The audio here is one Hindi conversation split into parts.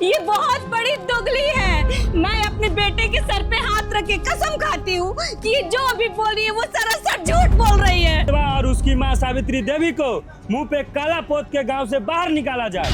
ये बहुत बड़ी दोगली है। मैं अपने बेटे के सर पे हाथ रख के कसम खाती हूँ कि जो भी बोल रही है वो सरासर झूठ बोल रही है। और उसकी माँ सावित्री देवी को मुंह पे काला पोत के गांव से बाहर निकाला जाए।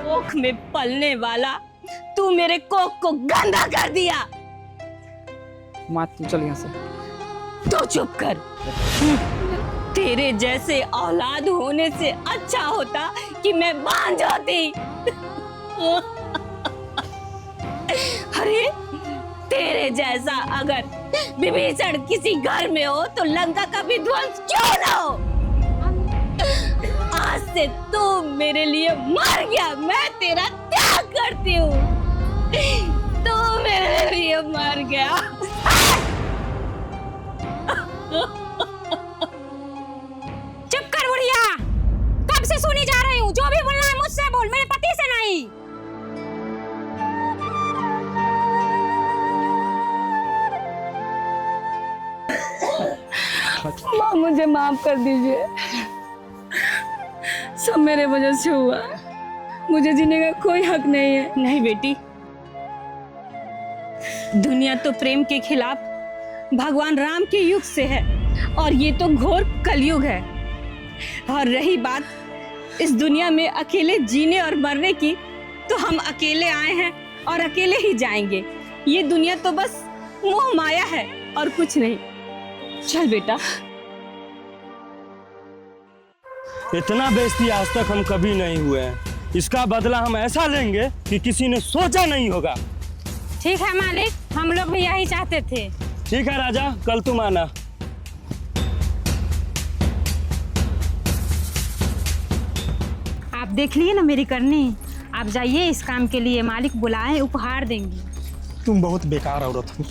कोख में पलने वाला तू मेरे कोख को गंदा कर दिया। माँ तू चल यहाँ से। तो चुप कर। तेरे जैसे औलाद होने से अच्छा होता कि मैं बांझ होती। अरे तेरे जैसा अगर विभीषण किसी घर में हो तो लंका का विध्वंस क्यों ना हो। आज से तू मेरे लिए मर गया, मैं तेरा त्याग करती हूँ। तू मेरे लिए मर गया। चुप कर बुढ़िया, कब से सुनी जा रही हूँ। जो भी बोलना है मुझसे बोल, मेरे पति से नहीं। माँ मुझे माफ कर दीजिए, सब मेरे वजह से हुआ। मुझे जीने का कोई हक नहीं है। नहीं बेटी, दुनिया तो प्रेम के खिलाफ भगवान राम के युग से है और ये तो घोर कलयुग है। और रही बात इस दुनिया में अकेले जीने और मरने की, तो हम अकेले आए हैं और अकेले ही जाएंगे। ये दुनिया तो बस मोह माया है और कुछ नहीं। चल बेटा। इतना बेइज्जती आज तक हम कभी नहीं हुए हैं। इसका बदला हम ऐसा लेंगे कि किसी ने सोचा नहीं होगा। ठीक है मालिक, हम लोग भी यही चाहते थे। ठीक है राजा, कल तुम आना। आप देख लिए ना मेरी करनी। आप जाइए, इस काम के लिए मालिक बुलाए, उपहार देंगी। तुम बहुत बेकार औरत हो।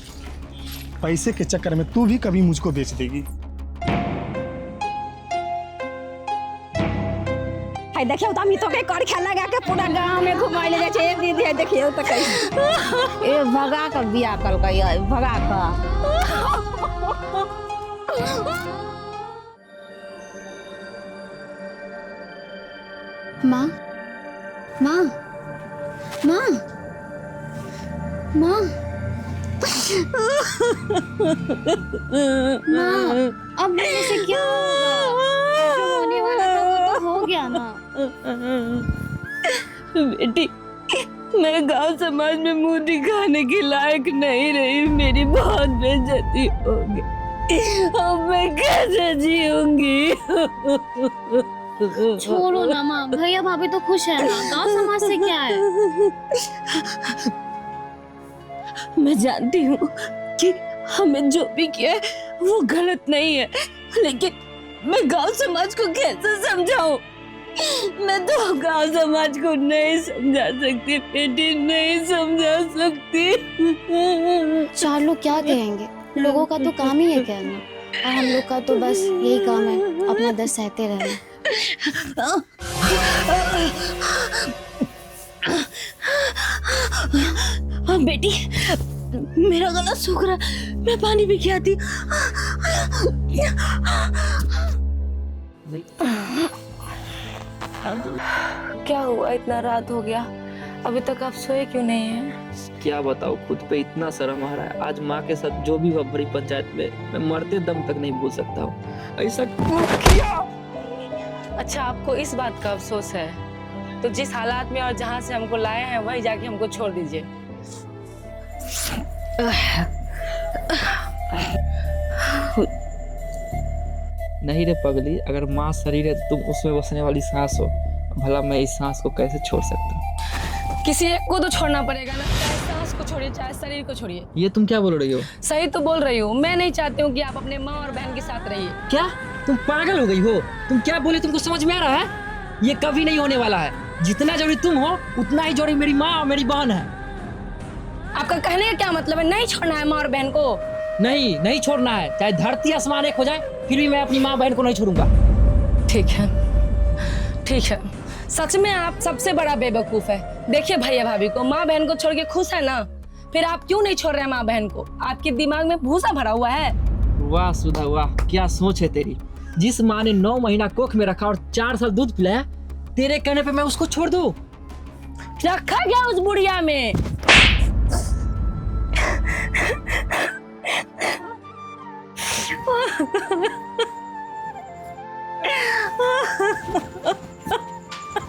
पैसे के चक्कर में तू भी कभी मुझको बेच देगी। देखियो तो तो के कर खेला लगा के पूरा गांव में घुमाइले जाय छै। दीदी देखियो तो कहीं ए भगा कर बियाह कल के भगा का। माँ माँ माँ माँ माँ, अब मेरे से क्या होगा? जो होने वाला था वो तो हो गया ना। बेटी, मैं गांव समाज में मुंह दिखाने के लायक नहीं रही। मेरी बहुत बेइज्जती हो गई। अब मैं कैसे जीऊंगी? छोड़ो ना माँ, भैया भाभी तो खुश है ना। गांव समाज से क्या है? मैं जानती हूँ कि हमें जो भी किया है वो गलत नहीं है, लेकिन मैं गांव समाज को कैसे समझाऊं? मैं तो गांव समाज को नहीं समझा सकती बेटी, नहीं समझा सकती। चार लोग क्या कहेंगे? लोगों का तो काम ही है कहना, और हम लोग का तो बस यही काम है, अपना दर्द सहते रहना। बेटी, मेरा गला सूख रहा है, मैं पानी भी क्या आती। क्या हुआ, इतना रात हो गया, अभी तक आप सोए क्यों नहीं हैं? क्या बताओ, खुद पे इतना शर्म आ रहा है। आज माँ के साथ जो भी हुआ बड़ी पंचायत में, मैं मरते दम तक नहीं भूल सकता हूँ। ऐसा क्यों किया? अच्छा, आपको इस बात का अफसोस है तो जिस हालात में और जहाँ से हमको लाए हैं वहीं जाके हमको छोड़ दीजिए। नहीं रे पगली, अगर माँ शरीर है तुम उसमें बसने वाली सांस हो, भला मैं इस सांस को कैसे छोड़ सकता हूँ? किसी एक को तो छोड़ना पड़ेगा ना, चाहे सांस को छोड़िए चाहे शरीर को छोड़िए। ये तुम क्या बोल रही हो? सही तो बोल रही हूँ, मैं नहीं चाहती हूँ कि आप अपने माँ और बहन के साथ रहिए। क्या तुम पागल हो गई हो? तुम क्या बोले तुमको समझ में आ रहा है? ये कभी नहीं होने वाला है। जितना जरूरी तुम हो उतना ही जरूरी मेरी माँ और मेरी बहन है। आपका कहने का क्या मतलब है? नहीं छोड़ना है माँ और बहन को? नहीं छोड़ना है, चाहे धरती आसमान एक हो जाए फिर भी मैं अपनी माँ बहन को नहीं छोड़ूंगा। ठीक है, ठीक है। सच में आप सबसे बड़ा बेवकूफ है। देखिए भैया भाभी को, माँ बहन को छोड़ के खुश है ना, फिर आप क्यों नहीं छोड़ रहे हैं माँ बहन को? आपके दिमाग में भूसा भरा हुआ है। वाह सुधा वाह, क्या सोच है तेरी। जिस माँ ने 9 महीना कोख में रखा और 4 साल दूध पिलाया, तेरे कहने पे मैं उसको छोड़ दूं? रखा गया उस बुढ़िया में।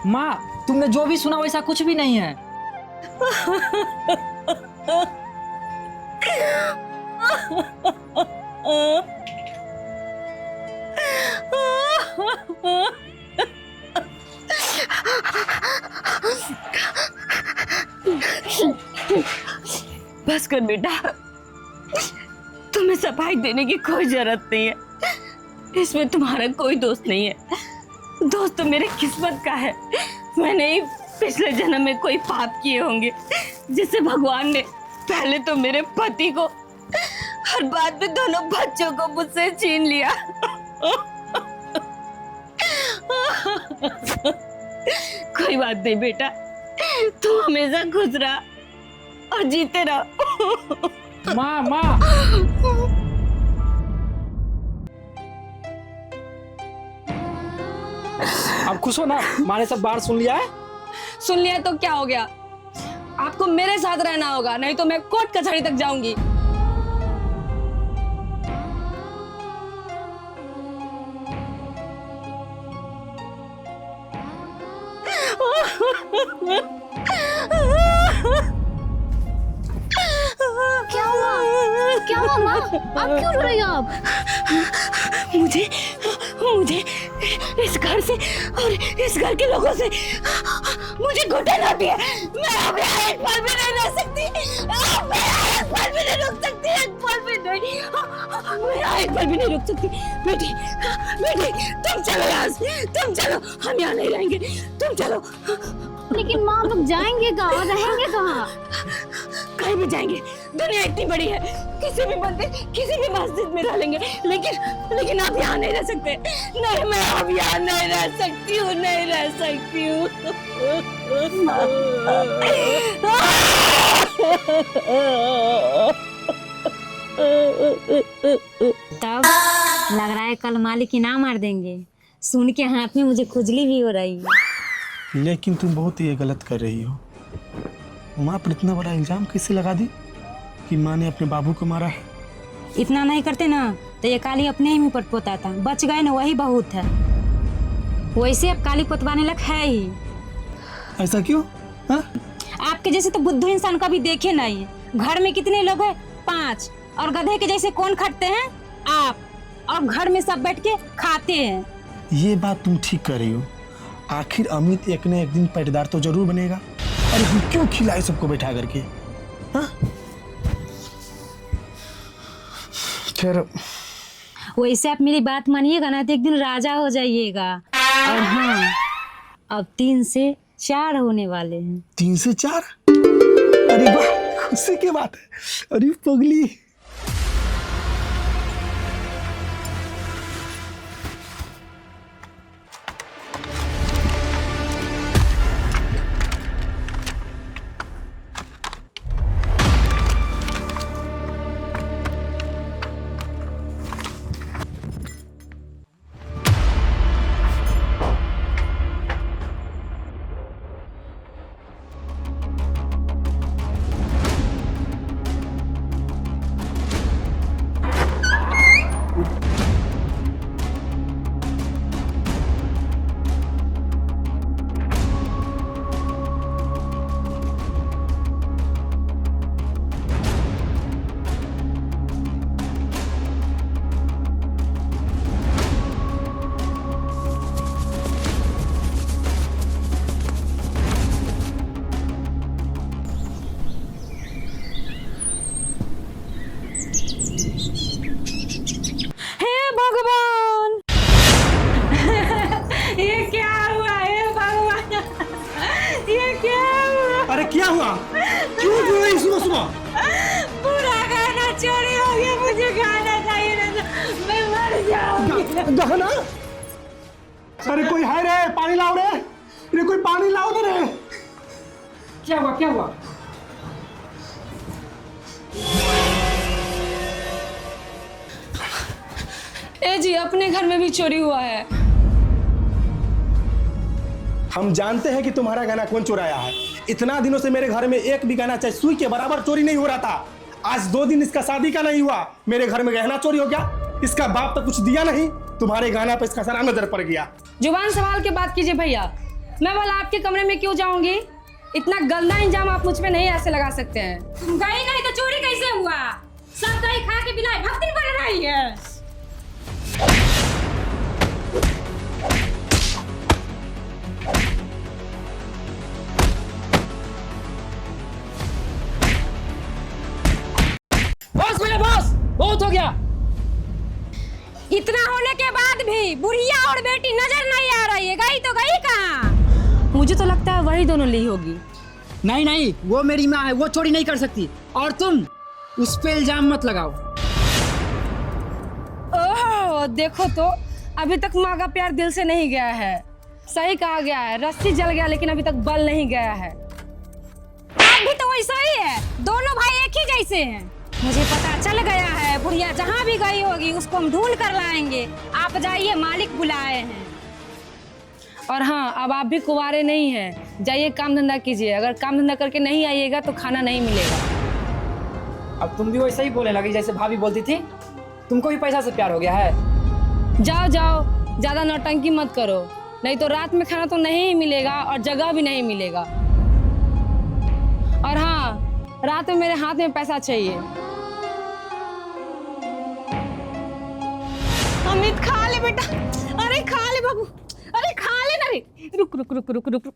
माँ, तुमने जो भी सुना वैसा कुछ भी नहीं है। बस कर बेटा, तुम्हें सफाई देने की कोई जरूरत नहीं है। इसमें तुम्हारा कोई दोस्त नहीं है। दोस्त तो मेरे किस्मत का है। मैंने ही पिछले जन्म में कोई पाप किए होंगे जिससे भगवान ने पहले तो मेरे पति को और बाद में दोनों बच्चों को मुझसे छीन लिया। कोई बात नहीं बेटा, तुम हमेशा खुश रहा और जीते रहो। माँ अब खुश हो ना? माँ ने सब बात सुन लिया है। सुन लिया तो क्या हो गया? आपको मेरे साथ रहना होगा, नहीं तो मैं कोर्ट कचहरी तक जाऊंगी। क्या हुआ माँ? आप क्यों रो रही हो आप? मुझे इस घर से और इस घर के लोगों से मुझे घुटन आती है। मैं अब यहाँ एक पल भी नहीं रह सकती। मैं एक पल भी नहीं रुक सकती। एक पल भी नहीं। मैं एक पल भी नहीं रुक सकती। बेटी तुम चलो यहाँ से, तुम चलो। हम यहाँ नहीं रहेंगे, तुम चलो। लेकिन माँ, लोग जाएंगे कहाँ, रहेंगे कहाँ? कहीं भी जाएंगे, दुनिया इतनी बड़ी है। किसी भी मंदिर, किसी भी मस्जिद में रह लेंगे, लेकिन आप यहाँ नहीं रह सकते। नहीं, मैं अब यहाँ नहीं रह सकती हूँ, नहीं रह सकती हूँ। तब लग रहा है कल मालिक इनाम मार देंगे। सुन के हाथ में मुझे खुजली भी हो रही है। लेकिन तुम बहुत ही गलत कर रही हो। माँ पर इतना बड़ा इल्जाम कैसे लगा दी कि माँ ने अपने बाबू को मारा है? इतना नहीं करते ना तो ये काली अपने ही मुंह पर पोताता। बच गए ना, वही बहुत है। वैसे अब काली पोतवाने लग है ही। ऐसा क्यों? हाँ? आपके जैसे तो बुद्धू इंसान कभी देखे नहीं। घर में कितने लोग हैं? 5। और गधे के जैसे कौन खटते हैं? आप। और घर में सब बैठ के खाते हैं। ये बात तुम ठीक कर रही हो। आखिर अमित एक न एक दिन पैटेदार तो जरूर बनेगा। अरे हम क्यों खिलाए सबको बैठा करके? हाँ? खैर, वैसे आप मेरी बात मानिएगा ना तो एक दिन राजा हो जाइएगा। और हाँ, अब 3 से 4 होने वाले हैं। 3 से 4? अरे वाह, खुशी की बात है। अरे पगली, हुआ? क्यों रो रही सुबह सुबह? पूरा गाना चोरी हो गया, मुझे गाना चाहिए ना, मैं मर जाऊंगी। गहना? अरे कोई है रे, पानी लाओ रे, रे कोई पानी लाओ दे रे। क्या हुआ क्या हुआ? ए जी, अपने घर में भी चोरी हुआ है। हम जानते हैं कि तुम्हारा गहना कौन चुराया है। इतना दिनों से मेरे घर में एक भी गहना चाहे सुई के बराबर चोरी नहीं हो रहा था। आज 2 दिन इसका शादी का नहीं हुआ, मेरे घर में गहना चोरी हो गया। इसका बाप तो कुछ दिया नहीं, तुम्हारे गहना पे इसका सारा नजर पड़ गया। जुबान संभाल के बात कीजिए भैया। मैं भला आपके कमरे में क्यों जाऊंगी? इतना गंदा इंजाम आप मुझ पे नहीं ऐसे लगा सकते हैं। तुम गई नहीं तो चोरी कैसे हुआ? सब दही खा के बिलाए भक्ति बन रही है। बॉस मेरे बॉस, बहुत हो गया। इतना होने के बाद भी बुढ़िया और बेटी नजर नहीं आ रही है, गई तो गई कहाँ? मुझे तो लगता है वही दोनों ली होगी। नहीं नहीं, वो मेरी माँ है, वो चोरी नहीं कर सकती। और तुम उस पे इल्जाम मत लगाओ। ओह, देखो तो अभी तक माँ का प्यार दिल से नहीं गया है। सही कहा गया है, रस्सी जल गया लेकिन अभी तक बल नहीं गया है। आप भी तो वैसा ही है, दोनों भाई एक ही जैसे हैं। मुझे पता चल गया है, बुढ़िया जहाँ भी गई होगी उसको हम ढूंढ कर लाएंगे। आप जाइए, मालिक बुलाए हैं। और हाँ, अब आप भी कुंवारे नहीं हैं, जाइए काम धंधा कीजिए। अगर काम धंधा करके नहीं आइएगा तो खाना नहीं मिलेगा। अब तुम भी वैसे ही बोलने लगी जैसे भाभी बोलती थी। तुमको भी पैसा से प्यार हो गया है? जाओ जाओ, ज्यादा नौटंकी मत करो, नहीं तो रात में खाना तो नहीं मिलेगा और जगह भी नहीं मिलेगा। और हाँ, रात में मेरे हाथ में पैसा चाहिए। अमित खा ले बेटा, अरे खा ले बाबू, अरे खा ले ना रे। रुक रुक रुक रुक रुक रुक।